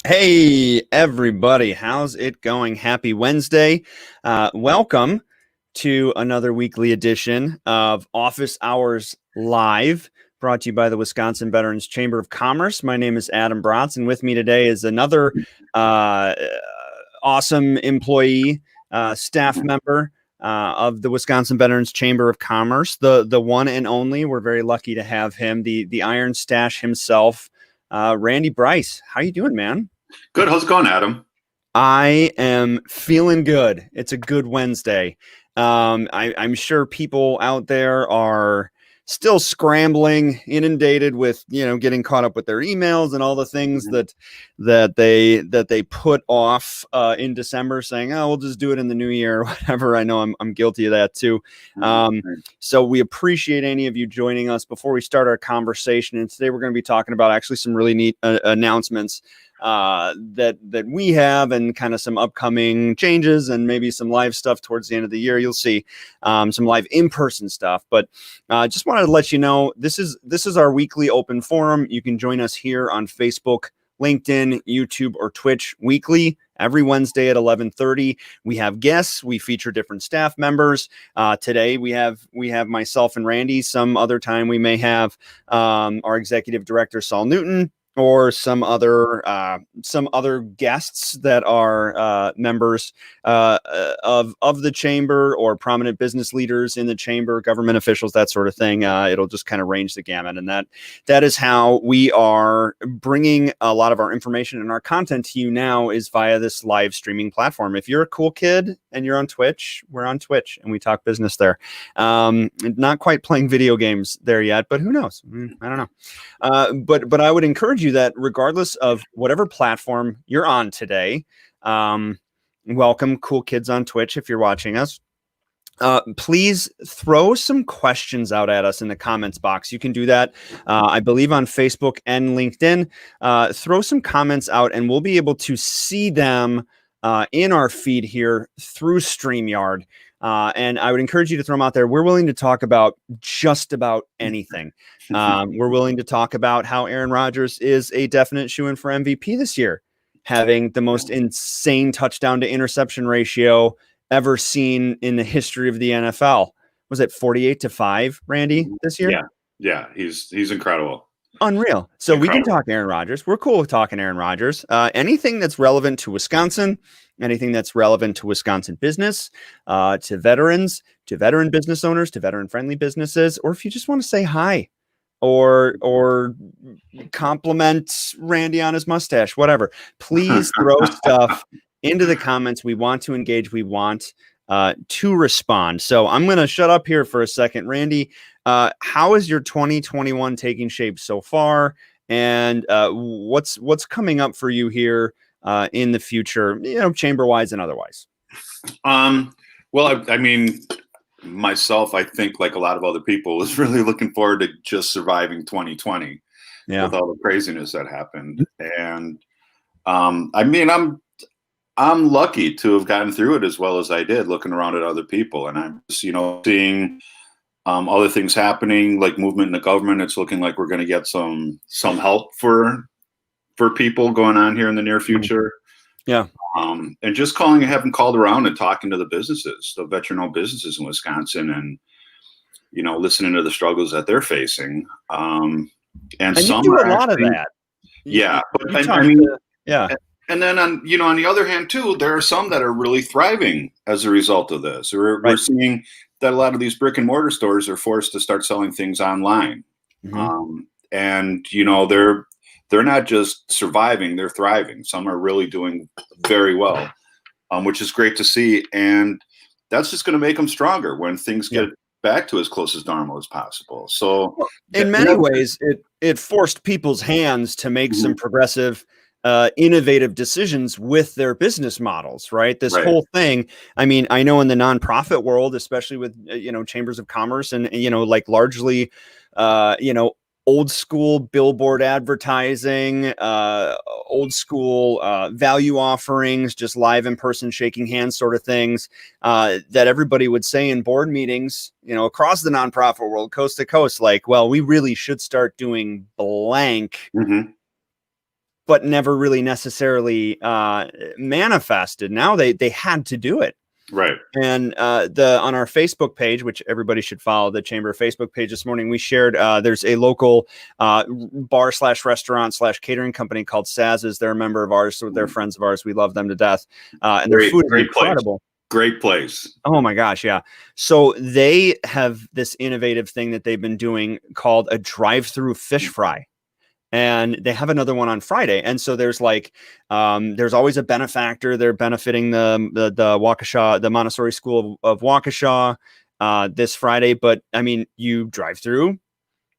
Hey, everybody. How's it going? Happy Wednesday. Welcome to another weekly edition of Office Hours Live, brought to you by the Wisconsin Veterans Chamber of Commerce. My name is Adam Bratz, and with me today is another awesome employee, staff member of the Wisconsin Veterans Chamber of Commerce, the one and only. We're very lucky to have him, the Iron Stash himself, Randy Bryce. How you doing, man? Good. How's it going, Adam? I am feeling good. It's a good Wednesday. I'm sure people out there are still scrambling, inundated with, getting caught up with their emails and all the things that they put off in December, saying, "Oh, we'll just do it in the new year," or whatever. I know I'm guilty of that too. So we appreciate any of you joining us. Before we start our conversation, and today we're going to be talking about actually some really neat announcements that we have, and kind of some upcoming changes, and maybe some live stuff towards the end of the year. You'll see some live in-person stuff, but just wanted to let you know this is our weekly open forum. You can join us here on Facebook, LinkedIn, YouTube, or Twitch weekly. Every Wednesday at 11:30, we have guests. We feature different staff members. Today we have myself and Randy. Some other time we may have our executive director Saul Newton, or some other guests that are members of the chamber, or prominent business leaders in the chamber, government officials, that sort of thing. It'll just kind of range the gamut, and that is how we are bringing a lot of our information and our content to you now, is via this live streaming platform. If you're a cool kid and you're on Twitch, we're on Twitch and we talk business there. Not quite playing video games there yet, but who knows? I don't know. But I would encourage you that regardless of whatever platform you're on today, welcome, cool kids on Twitch. If you're watching us, please throw some questions out at us in the comments box. You can do that, I believe, on Facebook and LinkedIn. Throw some comments out and we'll be able to see them in our feed here through StreamYard. And I would encourage you to throw them out there. We're willing to talk about just about anything. We're willing to talk about how Aaron Rodgers is a definite shoo-in for MVP this year, having the most insane touchdown to interception ratio ever seen in the history of the NFL. Was it 48-5, Randy, this year? Yeah, he's incredible. Unreal. So incredible. We can talk Aaron Rodgers. We're cool with talking Aaron Rodgers. Anything that's relevant to Wisconsin, anything that's relevant to Wisconsin business, to veterans, to veteran business owners, to veteran-friendly businesses, or if you just want to say hi or compliment Randy on his mustache, whatever, please throw stuff into the comments. We want to engage. We want to respond. So I'm going to shut up here for a second. Randy, how is your 2021 taking shape so far? And what's coming up for you here in the future, chamber-wise and otherwise? Well, I mean, myself, I think, like a lot of other people, was really looking forward to just surviving 2020 with all the craziness that happened. And I mean, I'm lucky to have gotten through it as well as I did, looking around at other people. And I'm just, seeing other things happening, like movement in the government. It's looking like we're going to get some help for people going on here in the near future. Yeah. And just having called around and talking to the businesses, the veteran-owned businesses in Wisconsin, and, listening to the struggles that they're facing. And some you do a lot of that. Yeah. Yeah. And then on the other hand too, there are some that are really thriving as a result of this. We're seeing that a lot of these brick and mortar stores are forced to start selling things online. Mm-hmm. And they're not just surviving, they're thriving. Some are really doing very well, which is great to see. And that's just going to make them stronger when things get back to as close as normal as possible. So in many ways, it forced people's hands to make some progressive, innovative decisions with their business models, right? This whole thing. I mean, I know in the nonprofit world, especially with, chambers of commerce and, like largely, old school billboard advertising, old school value offerings, just live in person shaking hands sort of things that everybody would say in board meetings, across the nonprofit world, coast to coast, like, well, we really should start doing blank. but never really necessarily manifested. Now they had to do it. Right. And on our Facebook page, which everybody should follow, the Chamber Facebook page, this morning, we shared there's a local bar/restaurant/catering company called Saz's. They're a member of ours, so they're friends of ours. We love them to death. And their food is incredible. Great place. Oh my gosh, yeah. So they have this innovative thing that they've been doing called a drive-through fish fry. And they have another one on Friday. And so there's there's always a benefactor. They're benefiting the Waukesha, the Montessori School of Waukesha this Friday. But I mean, you drive through,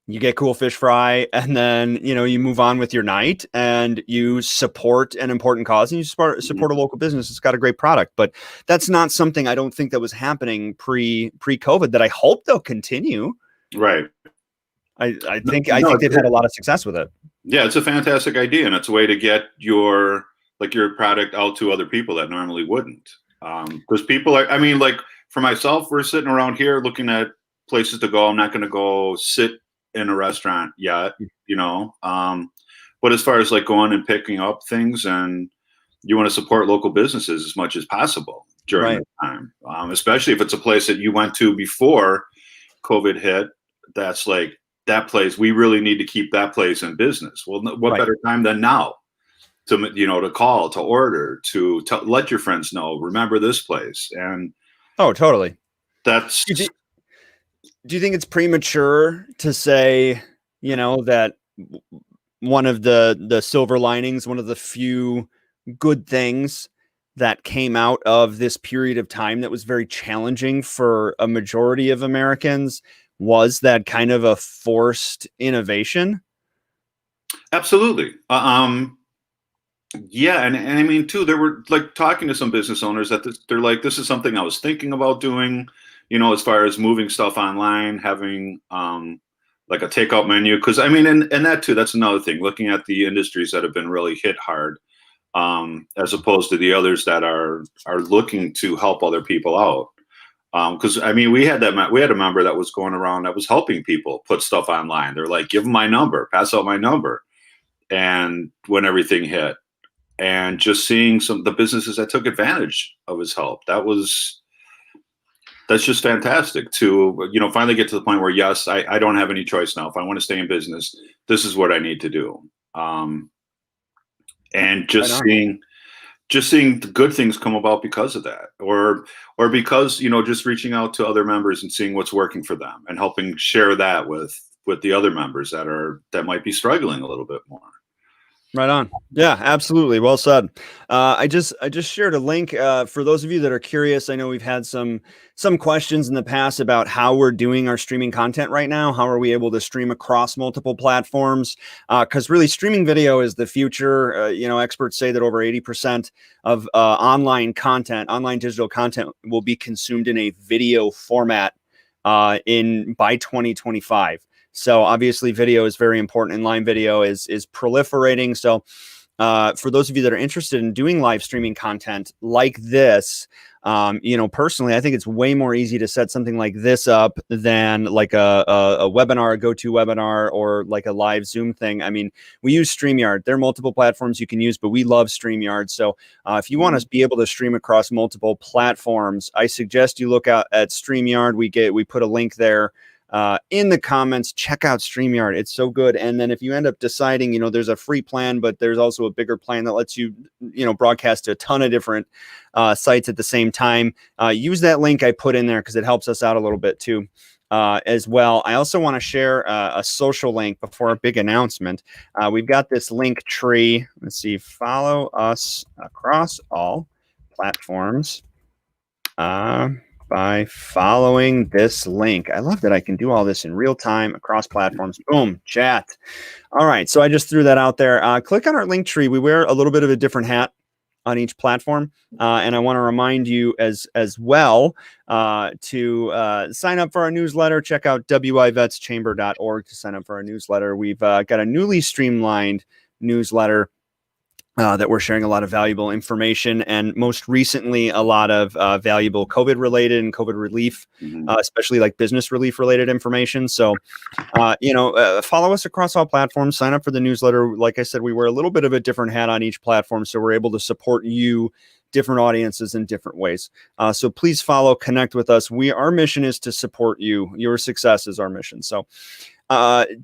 you get cool fish fry, and then, you move on with your night and you support an important cause and you support a local business. It's got a great product, but that's not something I don't think that was happening pre-COVID that I hope they'll continue. Right. I think they've had a lot of success with it. Yeah, it's a fantastic idea, and it's a way to get your product out to other people that normally wouldn't. Because people are, for myself, we're sitting around here looking at places to go. I'm not going to go sit in a restaurant yet, but as far as going and picking up things, and you want to support local businesses as much as possible during that time, especially if it's a place that you went to before COVID hit. That's that place, we really need to keep that place in business. Well, what better time than now to call, to order, to let your friends know, remember this place. And oh, totally. That's. Do you think it's premature to say, that one of the silver linings, one of the few good things that came out of this period of time that was very challenging for a majority of Americans was that kind of a forced innovation? Absolutely. Yeah. And I mean, too, they were talking to some business owners that they're this is something I was thinking about doing, as far as moving stuff online, having a takeout menu. Cause and that too, that's another thing, looking at the industries that have been really hit hard, as opposed to the others that are looking to help other people out. Because we had a member that was going around that was helping people put stuff online. They're give them my number, pass out my number. And when everything hit, and just seeing the businesses that took advantage of his help, that's just fantastic to, finally get to the point where, yes, I don't have any choice now. If I want to stay in business, this is what I need to do. And just seeing the good things come about because of that, or because, just reaching out to other members and seeing what's working for them and helping share that with the other members that might be struggling a little bit more. Right on. Yeah, absolutely. Well said. I just shared a link for those of you that are curious. I know we've had some questions in the past about how we're doing our streaming content right now. How are we able to stream across multiple platforms? Because really, streaming video is the future. Experts say that over 80% of online digital content will be consumed in a video format by 2025. So obviously video is very important, and live video is proliferating. So for those of you that are interested in doing live streaming content like this, personally, I think it's way more easy to set something like this up than a webinar, a GoToWebinar, or a live Zoom thing. We use StreamYard. There are multiple platforms you can use, but we love StreamYard. So if you want to be able to stream across multiple platforms, I suggest you look out at StreamYard. We put a link there in the comments. Check out StreamYard. It's so good. And then if you end up deciding, there's a free plan, but there's also a bigger plan that lets you, broadcast to a ton of different sites at the same time, use that link I put in there because it helps us out a little bit too. As well. I also want to share a social link before a big announcement. We've got this link tree. Let's see. Follow us across all platforms by following this link. I love that I can do all this in real time across platforms. Boom, chat. All right. So I just threw that out there. Click on our link tree. We wear a little bit of a different hat on each platform. And I want to remind you as well to sign up for our newsletter. Check out wivvetschamber.org to sign up for our newsletter. We've got a newly streamlined newsletter that we're sharing a lot of valuable information, and most recently a lot of valuable COVID related and COVID relief, especially like business relief related information. So, follow us across all platforms, sign up for the newsletter. Like I said, we wear a little bit of a different hat on each platform, so we're able to support you, different audiences in different ways. So please follow, connect with us. Our mission is to support you. Your success is our mission. So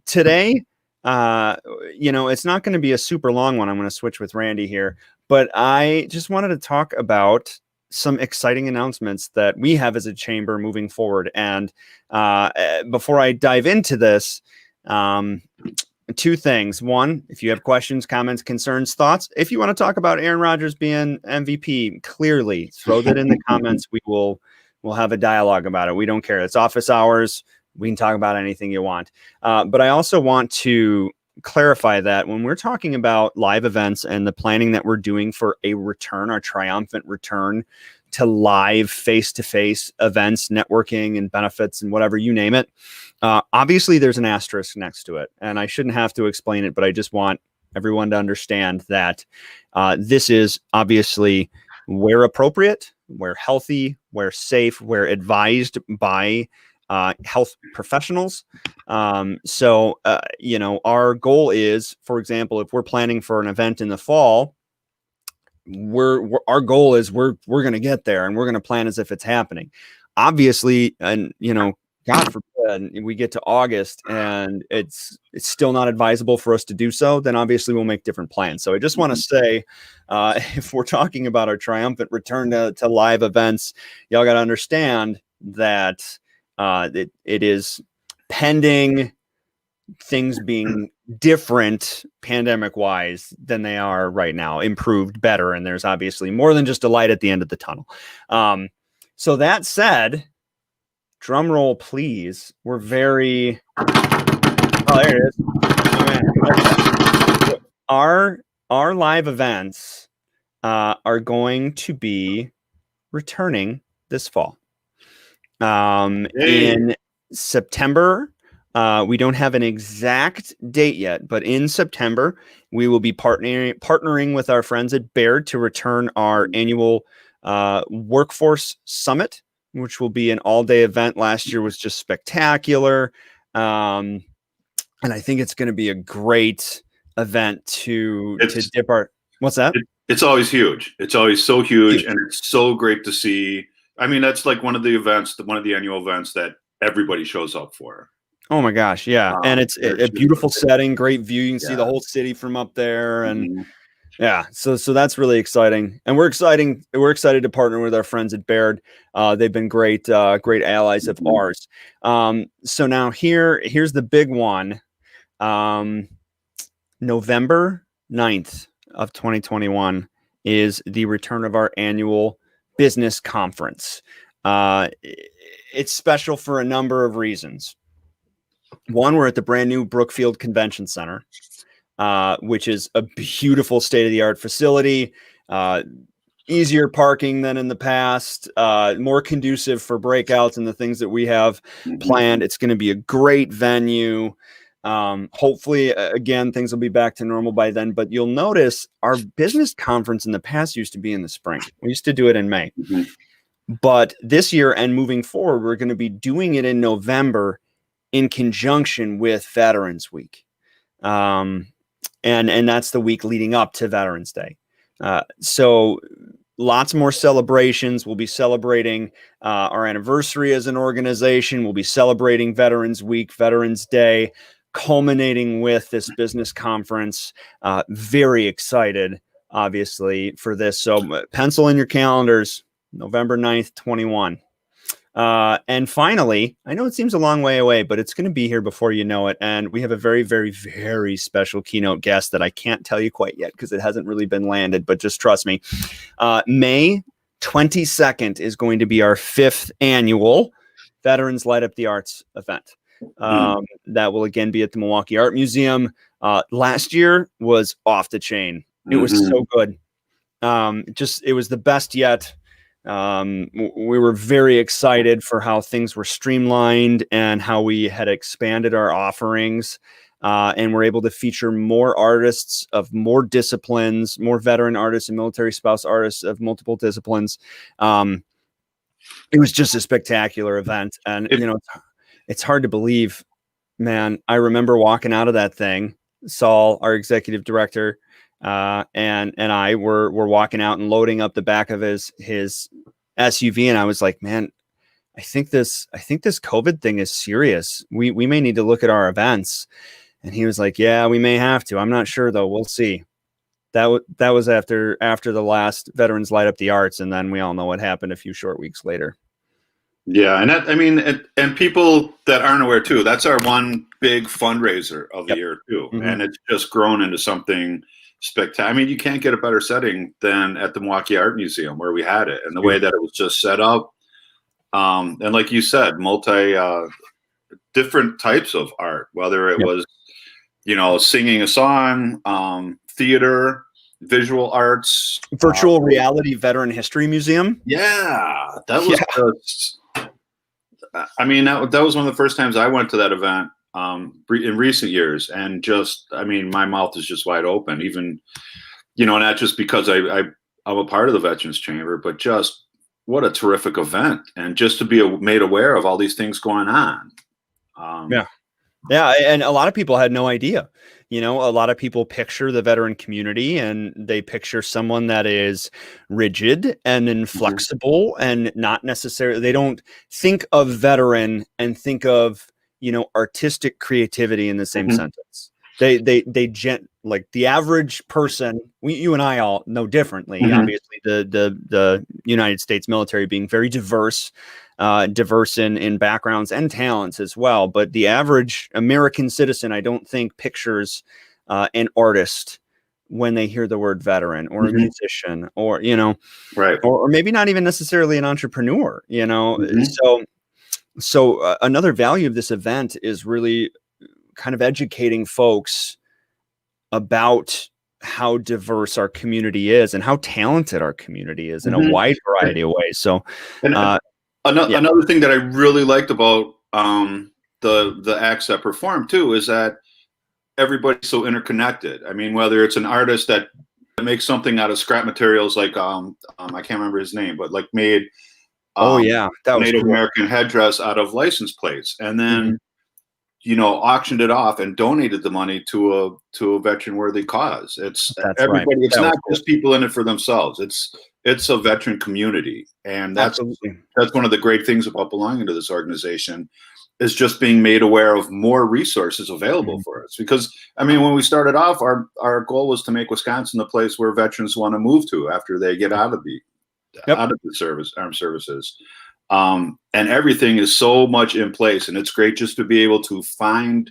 today, it's not going to be a super long one. I'm going to switch with Randy here, but I just wanted to talk about some exciting announcements that we have as a chamber moving forward. And before I dive into this, two things. One, if you have questions, comments, concerns, thoughts, if you want to talk about Aaron Rodgers being MVP, clearly throw that in the comments. We'll have a dialogue about it. We don't care. It's office hours. We can talk about anything you want. But I also want to clarify that when we're talking about live events and the planning that we're doing for a return, our triumphant return to live face-to-face events, networking and benefits and whatever, you name it. Obviously, there's an asterisk next to it. And I shouldn't have to explain it, but I just want everyone to understand that this is obviously where appropriate, where healthy, where safe, where advised by health professionals. So our goal is, for example, if we're planning for an event in the fall, our goal is we're going to get there and we're going to plan as if it's happening. Obviously, and God forbid we get to August and it's still not advisable for us to do so, then obviously we'll make different plans. So I just want to say, if we're talking about our triumphant return to live events, y'all got to understand that it is pending things being different pandemic wise than they are right now, improved, better. And there's obviously more than just a light at the end of the tunnel. So that said, drum roll, please. We're very, there it is. Oh, man. Our live events are going to be returning this fall. In September, we don't have an exact date yet, but in September, we will be partnering with our friends at Baird to return our annual Workforce Summit, which will be an all-day event. Last year was just spectacular. And I think it's going to be a great event to dip our... What's that? It's always huge. It's always so huge. And it's so great to see. I mean, that's like one of the annual events that everybody shows up for. Oh my gosh. Yeah. And it's a beautiful setting, great view. You can see the whole city from up there. And so that's really exciting. And we're excited to partner with our friends at Baird. They've been great allies of ours. So now here's the big one. November 9th of 2021 is the return of our annual business conference. It's special for a number of reasons. One, we're at the brand new Brookfield Convention Center, which is a beautiful state-of-the-art facility, easier parking than in the past, more conducive for breakouts and the things that we have planned. It's going to be a great venue. Hopefully, again, things will be back to normal by then. But you'll notice our business conference in the past used to be in the spring. We used to do it in May. But this year and moving forward, we're going to be doing it in November in conjunction with Veterans Week. And that's the week leading up to Veterans Day. So lots more celebrations. We'll be celebrating our anniversary as an organization. We'll be celebrating Veterans Week, Veterans Day, culminating with this business conference. Very excited, obviously, for this. So pencil in your calendars, November 9th, 21. And finally, I know it seems a long way away, but it's going to be here before you know it. And we have a very, very, very special keynote guest that I can't tell you quite yet because it hasn't really been landed, but just trust me. May 22nd is going to be our 5th annual Veterans Light Up the Arts event. That will again be at the Milwaukee Art Museum. Last year was off the chain. It was so good. It was the best yet. We were very excited for how things were streamlined and how we had expanded our offerings. and we're able to feature more artists of more disciplines, more veteran artists and military spouse artists of multiple disciplines. It was just a spectacular event. And, it's hard to believe, man. I remember walking out of that thing. Saul, our executive director, and I were walking out and loading up the back of his SUV. And I was like, man, I think this COVID thing is serious. We may need to look at our events. And he was like, yeah, we may have to. I'm not sure though. We'll see. That was after the last Veterans Light Up the Arts. And then we all know what happened a few short weeks later. Yeah. And and people that aren't aware too, that's our one big fundraiser of the year too. Mm-hmm. And it's just grown into something spectacular. I mean, you can't get a better setting than at the Milwaukee Art Museum where we had it, and the way that it was just set up. And like you said, different types of art, whether it was, singing a song, theater, visual arts, virtual reality veteran history museum. Yeah, that was just, I mean, that was one of the first times I went to that event in recent years, and just, I mean, my mouth is just wide open, even, not just because I'm a part of the Veterans Chamber, but just what a terrific event, and just to be made aware of all these things going on. Yeah. And a lot of people had no idea. A lot of people picture the veteran community and they picture someone that is rigid and inflexible and not necessarily, they don't think of veteran and think of, artistic creativity in the same sentence. They like the average person, you and I all know differently. Obviously, the United States military being very diverse in backgrounds and talents as well. But the average American citizen, I don't think, pictures an artist when they hear the word veteran, or a musician, or right, or maybe not even necessarily an entrepreneur. So another value of this event is really kind of educating folks about how diverse our community is and how talented our community is in a wide variety of ways. So, another thing that I really liked about the acts that perform too is that everybody's so interconnected. I mean, whether it's an artist that makes something out of scrap materials, like I can't remember his name, but like made that was Native cool. American headdress out of license plates, and then auctioned it off and donated the money to a veteran worthy cause. It's everybody. Right. It's not just people in it for themselves. It's a veteran community, and that's one of the great things about belonging to this organization, is just being made aware of more resources available for us. Because I mean, when we started off, our goal was to make Wisconsin the place where veterans want to move to after they get out of the armed services. And everything is so much in place, and it's great just to be able to find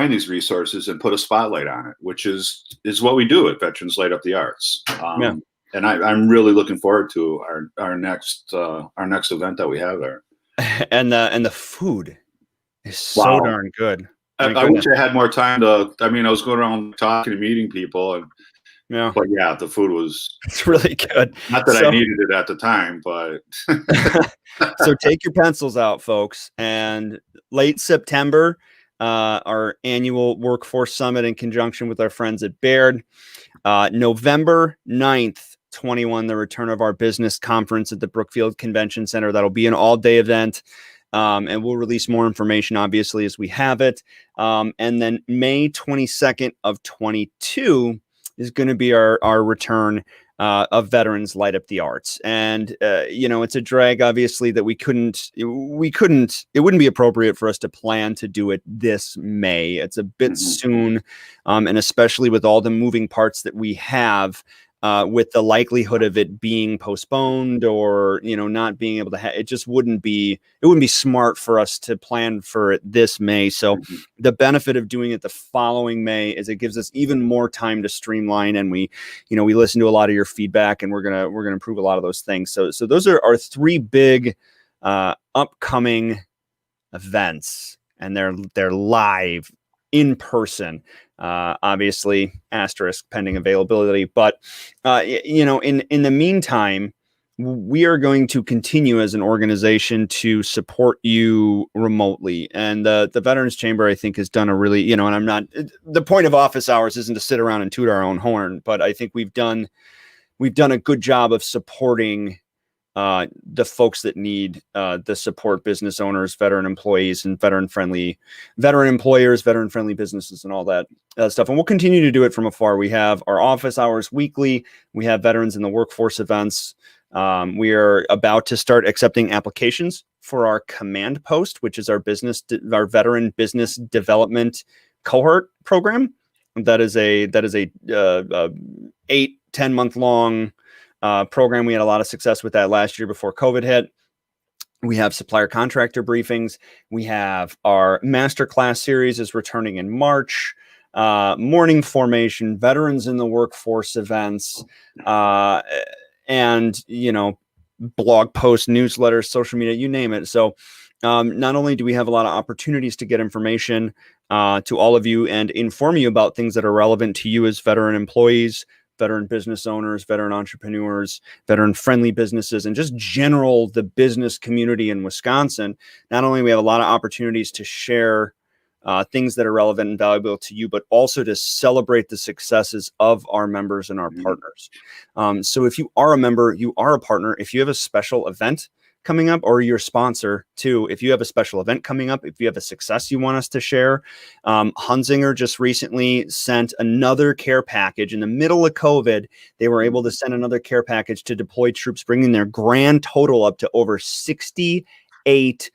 these resources and put a spotlight on it, which is what we do at Veterans Light Up the Arts. And I'm really looking forward to our next event that we have there. And the food is so darn good. I wish I had more time I was going around talking and meeting people, and but the food it's really good. Not that I needed it at the time, but so take your pencils out, folks. And late September, our annual workforce summit in conjunction with our friends at Baird. November 9th, 21, the return of our business conference at the Brookfield Convention Center. That'll be an all-day event. And we'll release more information, obviously, as we have it. And then May 22nd of 22 is going to be our return of Veterans Light Up the Arts. And, it's a drag, obviously, that it wouldn't be appropriate for us to plan to do it this May. It's a bit soon. And especially with all the moving parts that we have, with the likelihood of it being postponed or, not being able to it wouldn't be smart for us to plan for it this May. So the benefit of doing it the following May is it gives us even more time to streamline. And we listen to a lot of your feedback, and we're going to improve a lot of those things. So those are our three big, upcoming events, and they're live in person. Obviously, asterisk pending availability. But in the meantime, we are going to continue as an organization to support you remotely. And the Veterans Chamber, I think, has done a really, and I'm not, the point of office hours isn't to sit around and toot our own horn, but I think we've done a good job of supporting the folks that need the support: business owners, veteran employees, and veteran employers, veteran friendly businesses, and all that stuff. And we'll continue to do it from afar. We have our office hours weekly. We have Veterans in the Workforce events. We are about to start accepting applications for our command post, which is our veteran business development cohort program. That is a 8-10 month long program. We had a lot of success with that last year before COVID hit. We have supplier contractor briefings. We have our masterclass series is returning in March. Morning formation, Veterans in the Workforce events, and blog posts, newsletters, social media, you name it. So not only do we have a lot of opportunities to get information to all of you and inform you about things that are relevant to you as veteran employees, veteran business owners, veteran entrepreneurs, veteran friendly businesses, and just general the business community in Wisconsin. Not only we have a lot of opportunities to share things that are relevant and valuable to you, but also to celebrate the successes of our members and our partners. So if you are a member, you are a partner. If you have a special event coming up, or your sponsor too, if you have a special event coming up, if you have a success you want us to share, Hunzinger just recently sent another care package in the middle of COVID. They were able to send another care package to deployed troops, bringing their grand total up to over 68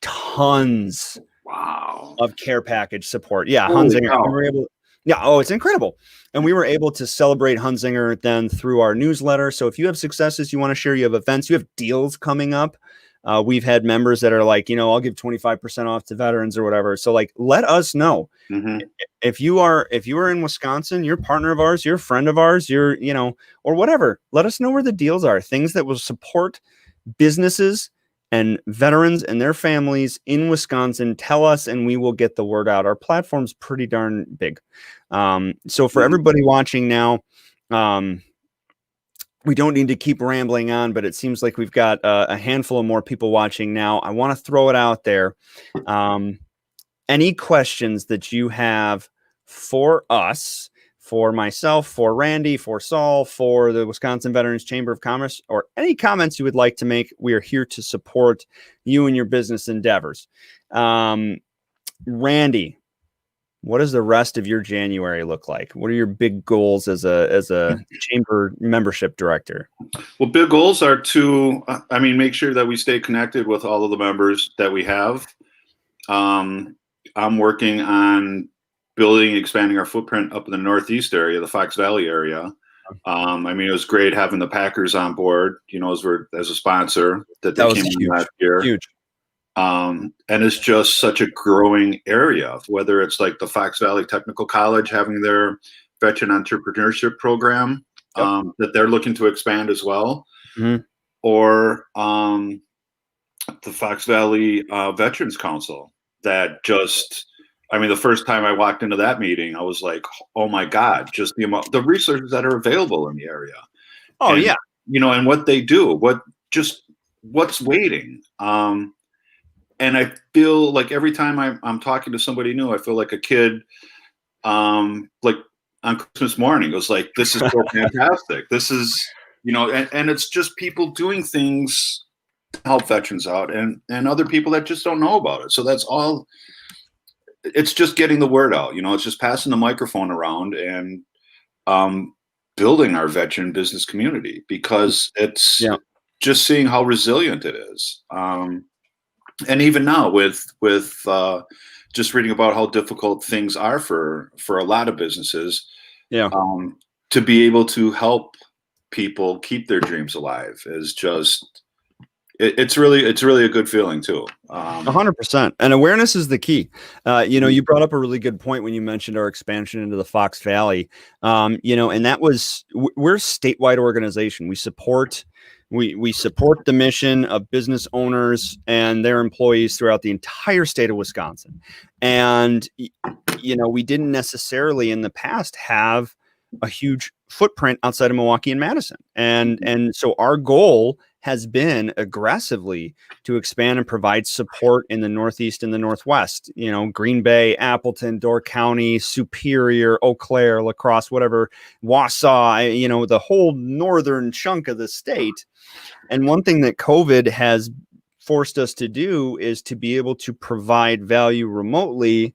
tons. Wow. Of care package support. Yeah, Holy Hunzinger. cow. We were able, it's incredible. And we were able to celebrate Hunzinger then through our newsletter. So if you have successes you want to share, you have events, you have deals coming up. We've had members that are like, I'll give 25% off to veterans or whatever. So let us know. Mm-hmm. If you are in Wisconsin, you're a partner of ours, you're a friend of ours, you're, or whatever, let us know where the deals are, things that will support businesses and veterans and their families in Wisconsin. Tell us, and we will get the word out. Our platform's pretty darn big. So for everybody watching now, we don't need to keep rambling on, but it seems like we've got a handful of more people watching now. I want to throw it out there. Any questions that you have for us, for myself, for Randy, for Saul, for the Wisconsin Veterans Chamber of Commerce, or any comments you would like to make, we are here to support you and your business endeavors. Randy, what does the rest of your January look like? What are your big goals as a chamber membership director? Well, big goals are to, make sure that we stay connected with all of the members that we have. I'm working on expanding our footprint up in the Northeast area, the Fox Valley area. It was great having the Packers on board, as a sponsor that came in last year. Huge. And it's just such a growing area, whether it's like the Fox Valley Technical College having their veteran entrepreneurship program that they're looking to expand as well, or the Fox Valley Veterans Council that just, the first time I walked into that meeting, I was like, oh my God, just the resources that are available in the area. Oh, and, and what they do, what's waiting. And I feel like every time I'm talking to somebody new, I feel like a kid, like on Christmas morning. It was like, this is so fantastic. This is, and it's just people doing things to help veterans out and other people that just don't know about it. So that's all. It's just getting the word out. It's just passing the microphone around and building our veteran business community, because it's just seeing how resilient it is. And even now with just reading about how difficult things are for a lot of businesses, to be able to help people keep their dreams alive is just, it's really a good feeling too. 100%. And awareness is the key. You brought up a really good point when you mentioned our expansion into the Fox Valley. And that was, we're a statewide organization. We support the mission of business owners and their employees throughout the entire state of Wisconsin. And, we didn't necessarily in the past have a huge footprint outside of Milwaukee and Madison. And so our goal has been aggressively to expand and provide support in the Northeast and the Northwest, Green Bay, Appleton, Door County, Superior, Eau Claire, La Crosse, whatever, Wausau, the whole northern chunk of the state. And one thing that COVID has forced us to do is to be able to provide value remotely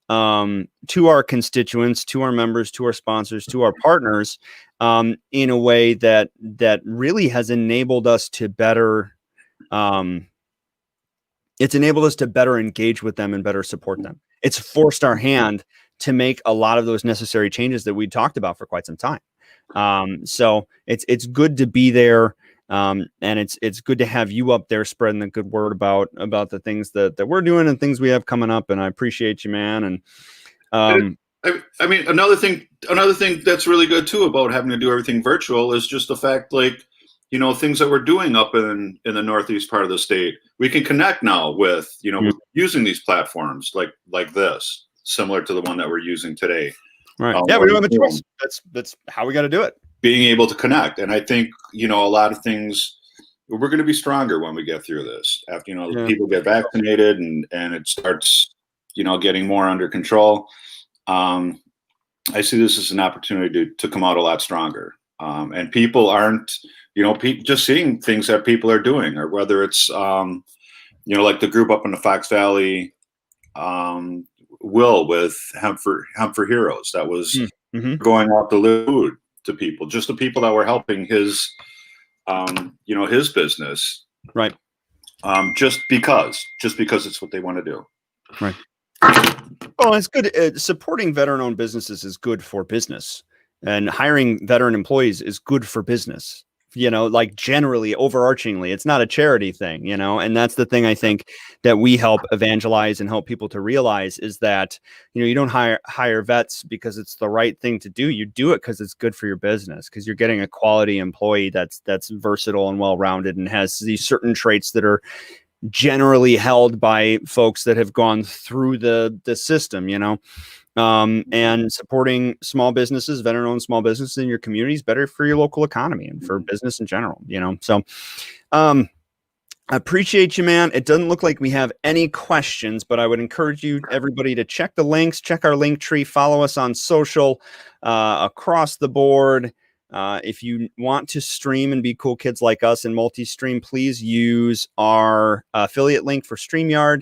to our constituents, to our members, to our sponsors, to our partners, in a way that really has enabled us to better, it's enabled us to better engage with them and better support them. It's forced our hand to make a lot of those necessary changes that we talked about for quite some time. So it's good to be there. And it's good to have you up there spreading the good word about the things that we're doing and things we have coming up. And I appreciate you, man. And I mean, another thing that's really good too about having to do everything virtual is just the fact, things that we're doing up in the Northeast part of the state, we can connect now with, with using these platforms like this, similar to the one that we're using today. Right. Yeah, we don't have a choice. That's how we got to do it. Being able to connect. And I think, a lot of things, we're going to be stronger when we get through this. After, people get vaccinated and it starts, getting more under control. I see this as an opportunity to come out a lot stronger. And people aren't, just seeing things that people are doing, or whether it's, like the group up in the Fox Valley, Will with Hemp for Heroes, that was going out to live food to people, just the people that were helping his, his business. Right. Just because it's what they want to do. Right. Well, it's good. Supporting veteran-owned businesses is good for business, and hiring veteran employees is good for business. Generally, overarchingly, it's not a charity thing, and that's the thing I think that we help evangelize and help people to realize is that, you don't hire vets because it's the right thing to do. You do it because it's good for your business, because you're getting a quality employee that's versatile and well-rounded and has these certain traits that are generally held by folks that have gone through the system, and supporting small businesses, veteran-owned small businesses in your community is better for your local economy and for business in general, So I appreciate you, man. It doesn't look like we have any questions, but I would encourage everybody to check the links, check our link tree, follow us on social across the board. If you want to stream and be cool kids like us and multi-stream, please use our affiliate link for StreamYard.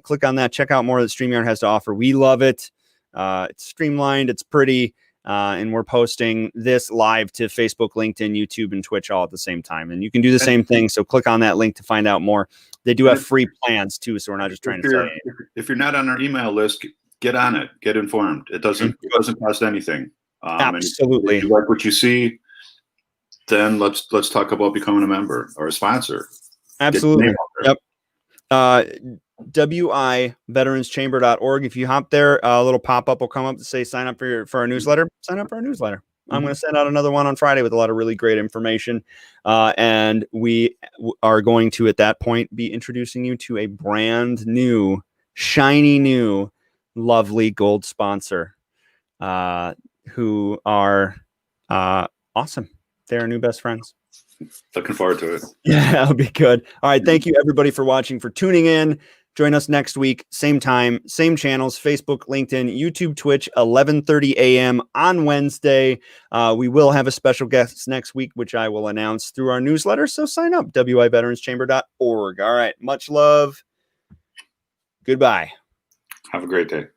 Click on that. Check out more that StreamYard has to offer. We love it. It's streamlined. It's pretty. And we're posting this live to Facebook, LinkedIn, YouTube, and Twitch all at the same time. And you can do the same thing. So click on that link to find out more. They do have free plans too. So we're not just trying to say. If you're not on our email list, get on it. Get informed. It doesn't cost anything. Absolutely. If you like what you see, then let's talk about becoming a member or a sponsor. Absolutely. Yep. WIVeteranschamber.org. If you hop there, a little pop-up will come up to say sign up for our newsletter. Sign up for our newsletter. I'm going to send out another one on Friday with a lot of really great information. And we are going to, at that point, be introducing you to a brand new, shiny new, lovely gold sponsor who are awesome. They're our new best friends. Looking forward to it. Yeah, that'll be good. All right. Thank you, everybody, for watching, for tuning in. Join us next week, same time, same channels, Facebook, LinkedIn, YouTube, Twitch, 11:30 a.m. on Wednesday. We will have a special guest next week, which I will announce through our newsletter. So sign up, WIVeteranschamber.org. All right. Much love. Goodbye. Have a great day.